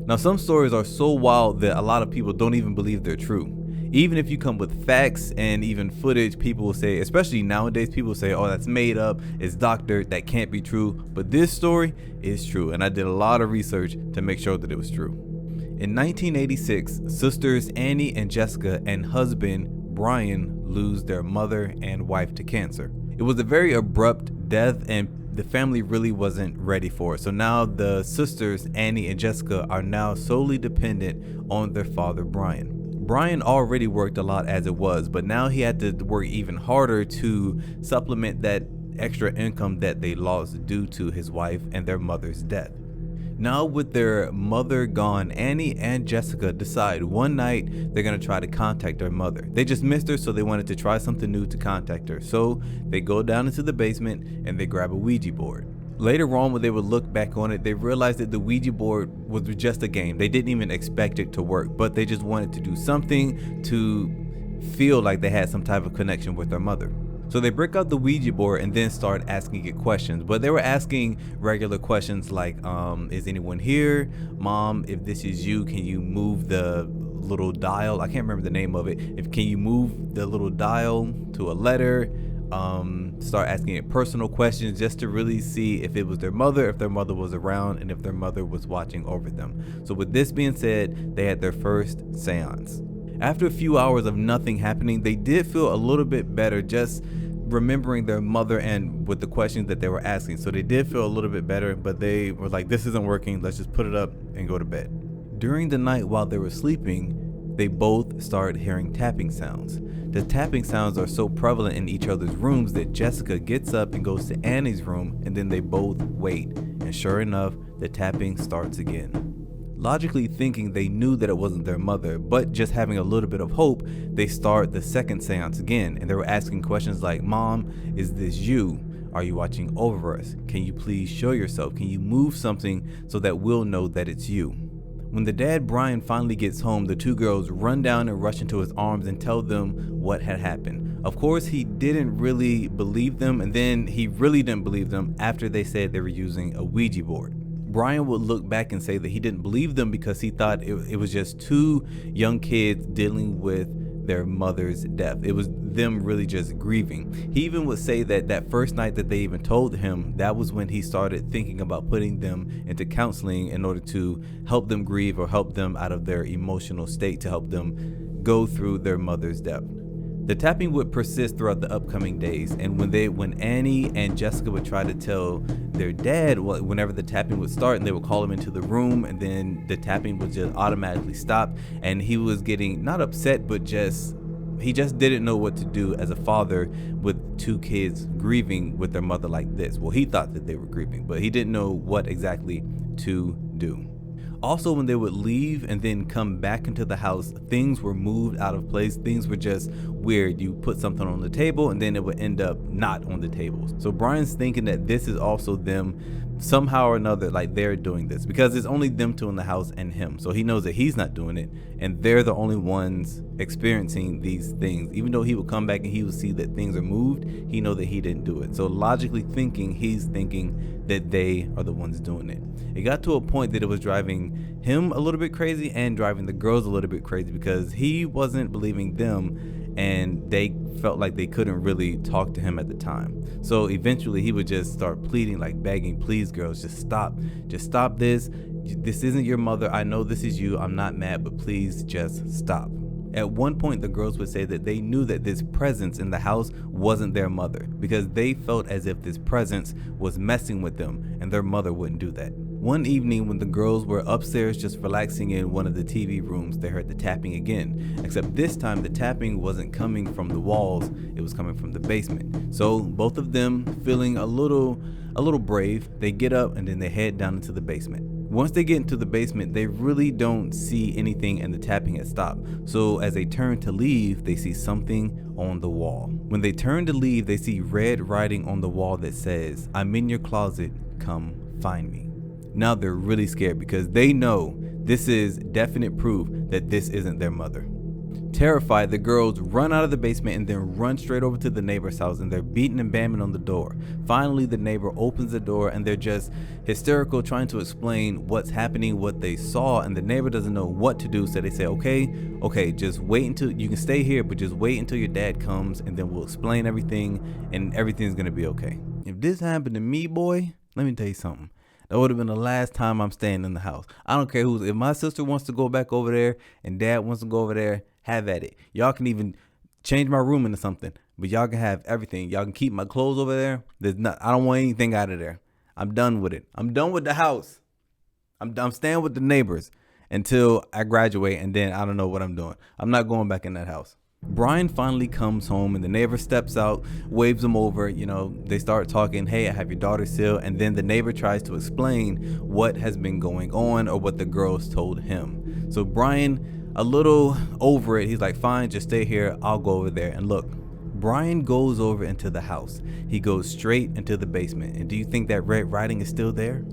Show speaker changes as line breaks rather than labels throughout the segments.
Now, some stories are so wild that a lot of people don't even believe they're true. Even if you come with facts and even footage, people will say, especially nowadays, people say, oh, that's made up, it's doctored, that can't be true. But this story is true, and I did a lot of research to make sure that it was true. In 1986, sisters Annie and Jessica and husband Brian lose their mother and wife to cancer. It was a very abrupt death, and the family really wasn't ready for it. So now the sisters Annie and Jessica are now solely dependent on their father Brian. Brian already worked a lot as it was, but now he had to work even harder to supplement that extra income that they lost due to his wife and their mother's death. Now with their mother gone, Annie and Jessica decide one night they're going to try to contact their mother. They just missed her, so they wanted to try something new to contact her. So they go down into the basement and they grab a Ouija board. Later on, when they would look back on it, they realized that the Ouija board was just a game. They didn't even expect it to work, but they just wanted to do something to feel like they had some type of connection with their mother. So they break out the Ouija board and then start asking it questions. But they were asking regular questions like, is anyone here? Mom, if this is you, can you move the little dial? I can't remember the name of it. Can you move the little dial to a letter? Start asking it personal questions just to really see if it was their mother, if their mother was around, and if their mother was watching over them. So with this being said, they had their first seance. After a few hours of nothing happening, they did feel a little bit better just remembering their mother and with the questions that they were asking. So they did feel a little bit better, but they were like, this isn't working, let's just put it up and go to bed. During the night while they were sleeping, they both started hearing tapping sounds. The tapping sounds are so prevalent in each other's rooms that Jessica gets up and goes to Annie's room, and then they both wait. And sure enough, the tapping starts again. Logically thinking they knew that it wasn't their mother, but just having a little bit of hope, they start the second seance again, and they were asking questions like, Mom, is this you? Are you watching over us? Can you please show yourself? Can you move something so that we'll know that it's you? When the dad, Brian, finally gets home, the two girls run down and rush into his arms and tell them what had happened. Of course, he didn't really believe them, and then he really didn't believe them after they said they were using a Ouija board. Brian would look back and say that he didn't believe them because he thought it was just two young kids dealing with their mother's death. It was them really just grieving. He even would say that that first night that they even told him, that was when he started thinking about putting them into counseling in order to help them grieve or help them out of their emotional state, to help them go through their mother's death. The tapping would persist throughout the upcoming days, and when Annie and Jessica would try to tell their dad whenever the tapping would start, and they would call him into the room, and then the tapping would just automatically stop, and he was getting not upset, but he just didn't know what to do as a father with two kids grieving with their mother like this. Well, he thought that they were grieving, but he didn't know what exactly to do. Also, when they would leave and then come back into the house, things were moved out of place. Things were just weird. You put something on the table and then it would end up not on the table. So Brian's thinking that this is also them somehow or another, like they're doing this, because it's only them two in the house and him. So he knows that he's not doing it, and they're the only ones experiencing these things. Even though he would come back and he would see that things are moved, he know that he didn't do it. So logically thinking, he's thinking that they are the ones doing it. It got to a point that it was driving him a little bit crazy and driving the girls a little bit crazy, because he wasn't believing them and they felt like they couldn't really talk to him at the time. So eventually he would just start pleading, like begging, please girls, just stop this. This isn't your mother. I know this is you. I'm not mad, but please just stop. At one point, the girls would say that they knew that this presence in the house wasn't their mother, because they felt as if this presence was messing with them, and their mother wouldn't do that. One evening, when the girls were upstairs just relaxing in one of the TV rooms, they heard the tapping again, except this time the tapping wasn't coming from the walls, it was coming from the basement. So both of them, feeling a little brave, they get up and then they head down into the basement. Once they get into the basement, they really don't see anything and the tapping has stopped. So as they turn to leave, they see something on the wall. When they turn to leave, they see red writing on the wall that says, "I'm in your closet, come find me." Now they're really scared because they know this is definite proof that this isn't their mother. Terrified, the girls run out of the basement and then run straight over to the neighbor's house, and they're beating and banging on the door. Finally, the neighbor opens the door and they're just hysterical, trying to explain what's happening, what they saw, and the neighbor doesn't know what to do. So they say, okay, just wait until you can stay here, but just wait until your dad comes and then we'll explain everything and everything's gonna be okay. If this happened to me, boy, let me tell you something. That would have been the last time I'm staying in the house. I don't care if my sister wants to go back over there and dad wants to go over there, have at it. Y'all can even change my room into something, but y'all can have everything. Y'all can keep my clothes over there. I don't want anything out of there. I'm done with it. I'm done with the house. I'm staying with the neighbors until I graduate, and then I don't know what I'm doing. I'm not going back in that house. Brian finally comes home and the neighbor steps out, waves him over. They start talking. Hey, I have your daughter still. And then the neighbor tries to explain what has been going on or what the girls told him. So Brian, a little over it, he's like, fine, just stay here. I'll go over there. And look, Brian goes over into the house. He goes straight into the basement. And do you think that red writing is still there?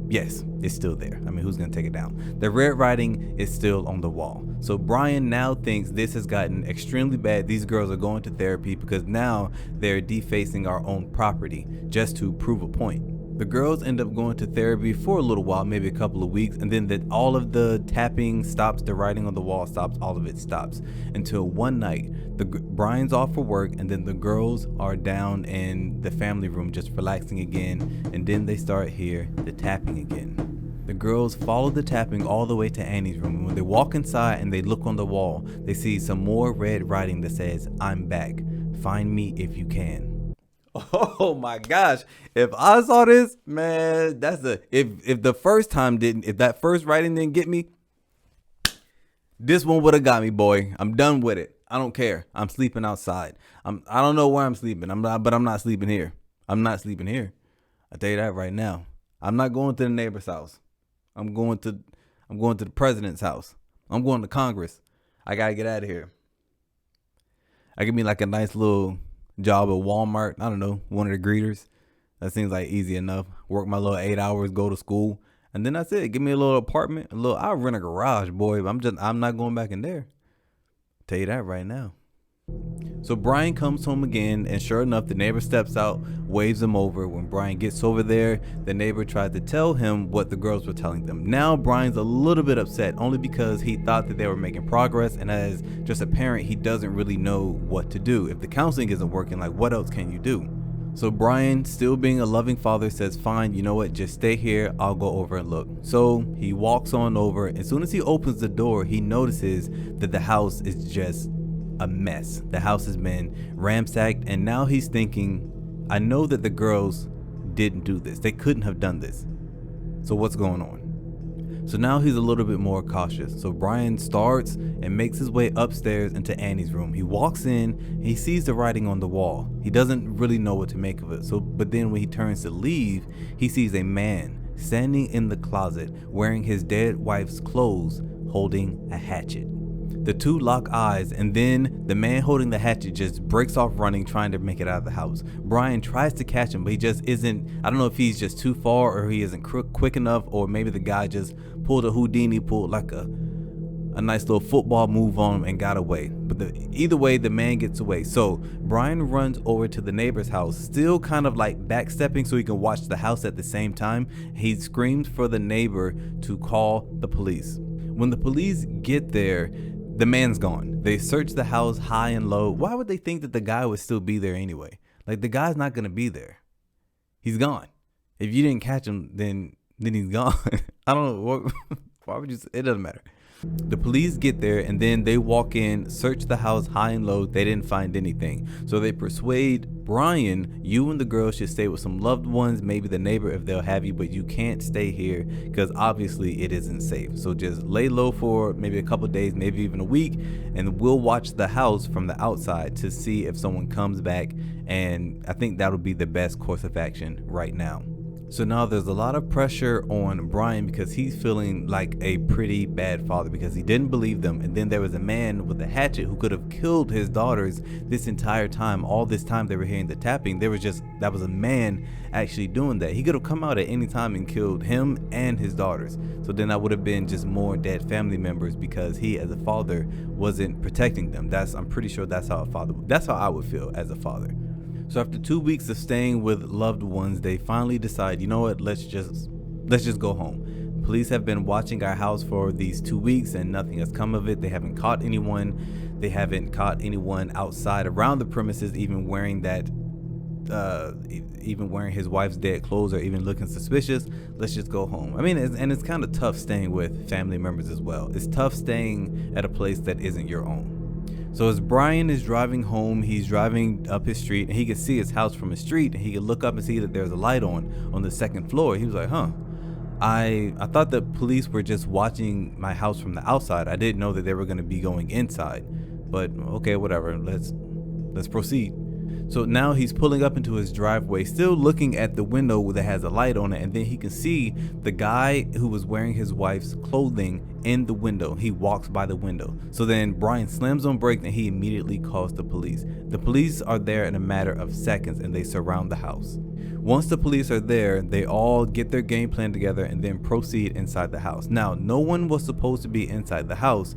Yes, it's still there. I mean, who's going to take it down? The red writing is still on the wall. So Brian now thinks this has gotten extremely bad. These girls are going to therapy because now they're defacing our own property just to prove a point. The girls end up going to therapy for a little while, maybe a couple of weeks, and then all of the tapping stops, the writing on the wall stops, all of it stops. Until one night, Brian's off for work, and then the girls are down in the family room just relaxing again, and then they start hear the tapping again. The girls follow the tapping all the way to Annie's room, and when they walk inside and they look on the wall, they see some more red writing that says, "I'm back. Find me if you can." Oh my gosh. If I saw this, man, if the first time if that first writing didn't get me, this one would have got me, boy. I'm done with it. I don't care. I'm sleeping outside. I don't know where I'm sleeping. But I'm not sleeping here. I'm not sleeping here. I tell you that right now. I'm not going to the neighbor's house. I'm going to the president's house. I'm going to Congress. I gotta get out of here. I give me like a nice little job at Walmart. I don't know, one of the greeters. That seems like easy enough. Work my little 8 hours, go to school, and then that's it. Give me a little apartment, I'll rent a garage, boy. But I'm not going back in there. Tell you that right now. So Brian comes home again, and sure enough, the neighbor steps out, waves him over. When Brian gets over there, the neighbor tried to tell him what the girls were telling them. Now Brian's a little bit upset, only because he thought that they were making progress, and as just a parent, he doesn't really know what to do. If the counseling isn't working, like, what else can you do? So Brian, still being a loving father, says, fine, you know what, just stay here, I'll go over and look. So he walks on over. As soon as he opens the door, he notices that the house is just a mess. The house has been ransacked, and now he's thinking, I know that the girls didn't do this. They couldn't have done this. So what's going on? So now he's a little bit more cautious. So Brian starts and makes his way upstairs into Annie's room. He walks in, he sees the writing on the wall. He doesn't really know what to make of it. But then when he turns to leave, he sees a man standing in the closet wearing his dead wife's clothes, holding a hatchet. The two lock eyes, and then the man holding the hatchet just breaks off running, trying to make it out of the house. Brian tries to catch him, but he just isn't. I don't know if he's just too far or he isn't quick enough, or maybe the guy just pulled a Houdini, pulled like a nice little football move on him and got away. But either way, the man gets away. So Brian runs over to the neighbor's house, still kind of like backstepping so he can watch the house at the same time. He screams for the neighbor to call the police. When the police get there, the man's gone. They search the house high and low. Why would they think that the guy would still be there anyway? Like, the guy's not gonna be there. He's gone. If you didn't catch him, then he's gone. I don't know. Why would you say? It doesn't matter. The police get there, and then they walk in, search the house high and low. They didn't find anything. So they persuade Brian, you and the girl should stay with some loved ones, maybe the neighbor if they'll have you, but you can't stay here because obviously it isn't safe. So just lay low for maybe a couple days, maybe even a week, and we'll watch the house from the outside to see if someone comes back. And I think that'll be the best course of action right now. So now there's a lot of pressure on Brian because he's feeling like a pretty bad father because he didn't believe them. And then there was a man with a hatchet who could have killed his daughters this entire time. All this time they were hearing the tapping. That was a man actually doing that. He could have come out at any time and killed him and his daughters. So then that would have been just more dead family members because he as a father wasn't protecting them. I'm pretty sure that's how I would feel as a father. So after 2 weeks of staying with loved ones, they finally decide, you know what, let's just go home. Police have been watching our house for these 2 weeks and nothing has come of it. They haven't caught anyone. They haven't caught anyone outside around the premises, even wearing his wife's dead clothes or even looking suspicious. Let's just go home. I mean, it's kind of tough staying with family members as well. It's tough staying at a place that isn't your own. So as Brian is driving home, he's driving up his street and he could see his house from his street and he could look up and see that there's a light on the second floor. He was like, I thought the police were just watching my house from the outside. I didn't know that they were going to be going inside, but okay, whatever. Let's proceed. So now he's pulling up into his driveway, still looking at the window that has a light on it, and then he can see the guy who was wearing his wife's clothing in the window. He walks by the window. So then Brian slams on brakes and he immediately calls the police. The police are there in a matter of seconds and they surround the house. Once the police are there, they all get their game plan together and then proceed inside the house. Now, no one was supposed to be inside the house,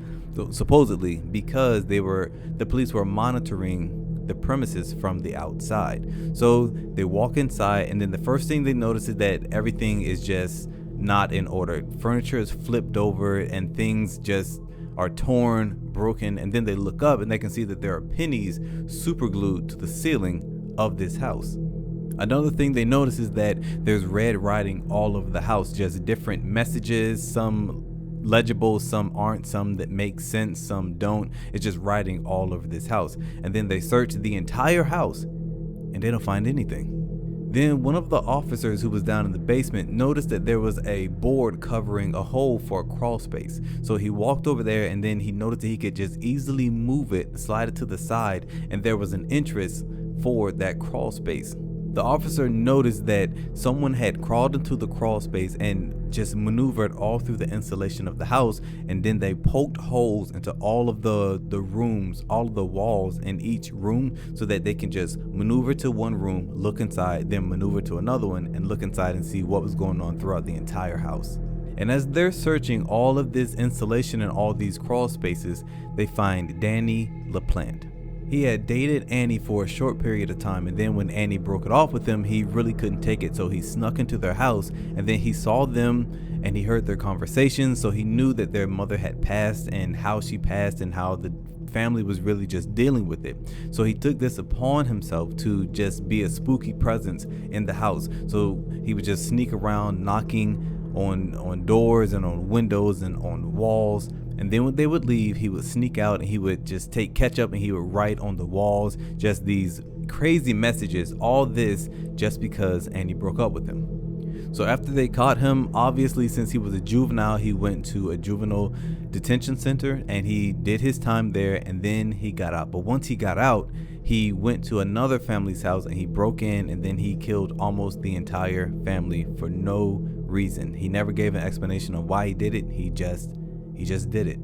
supposedly, because the police were monitoring the premises from the outside. So they walk inside and then the first thing they notice is that everything is just not in order. Furniture is flipped over and things just are torn, broken, and then they look up and they can see that there are pennies super glued to the ceiling of this house. Another thing they notice is that there's red writing all over the house, just different messages, some legible, some aren't, some that make sense, some don't. It's just writing all over this house. And then they search the entire house and they don't find anything. Then one of the officers who was down in the basement noticed that there was a board covering a hole for a crawl space. So he walked over there and then he noticed that he could just easily move it, slide it to the side, and there was an entrance for that crawl space. The officer noticed that someone had crawled into the crawl space and just maneuvered all through the insulation of the house, and then they poked holes into all of the rooms, all of the walls in each room, so that they can just maneuver to one room, look inside, then maneuver to another one and look inside and see what was going on throughout the entire house. And as they're searching all of this insulation and all these crawl spaces, they find Danny Laplante. He had dated Annie for a short period of time, and then when Annie broke it off with him, he really couldn't take it, so he snuck into their house, and then he saw them and he heard their conversations, so he knew that their mother had passed and how she passed and how the family was really just dealing with it. So he took this upon himself to just be a spooky presence in the house. So he would just sneak around knocking on doors and on windows and on walls. And then when they would leave, he would sneak out and he would just take ketchup and he would write on the walls just these crazy messages. All this just because Annie broke up with him. So after they caught him, obviously since he was a juvenile, he went to a juvenile detention center and he did his time there, and then he got out. But once he got out, he went to another family's house and he broke in, and then he killed almost the entire family for no reason. He never gave an explanation of why he did it. He just did it.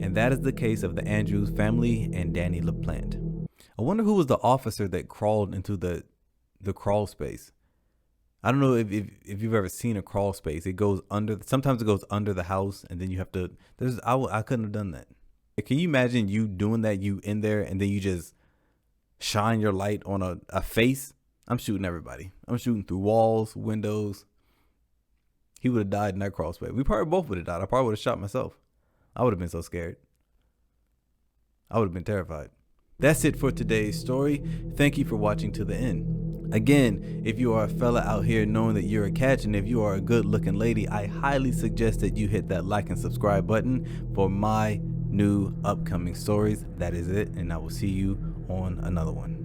And that is the case of the Andrews family and Danny Laplante. I wonder who was the officer that crawled into the crawl space. I don't know if you've ever seen a crawl space. It goes under, sometimes it goes under the house, and then you have to, I couldn't have done that. Can you imagine you doing that, you in there, and then you just shine your light on a face? I'm shooting everybody. I'm shooting through walls, windows. He would have died in that crawl space. We probably both would have died. I probably would have shot myself. I would have been so scared. I would have been terrified. That's it for today's story. Thank you for watching to the end. Again, if you are a fella out here knowing that you're a catch, and if you are a good looking lady, I highly suggest that you hit that like and subscribe button for my new upcoming stories. That is it, and I will see you on another one.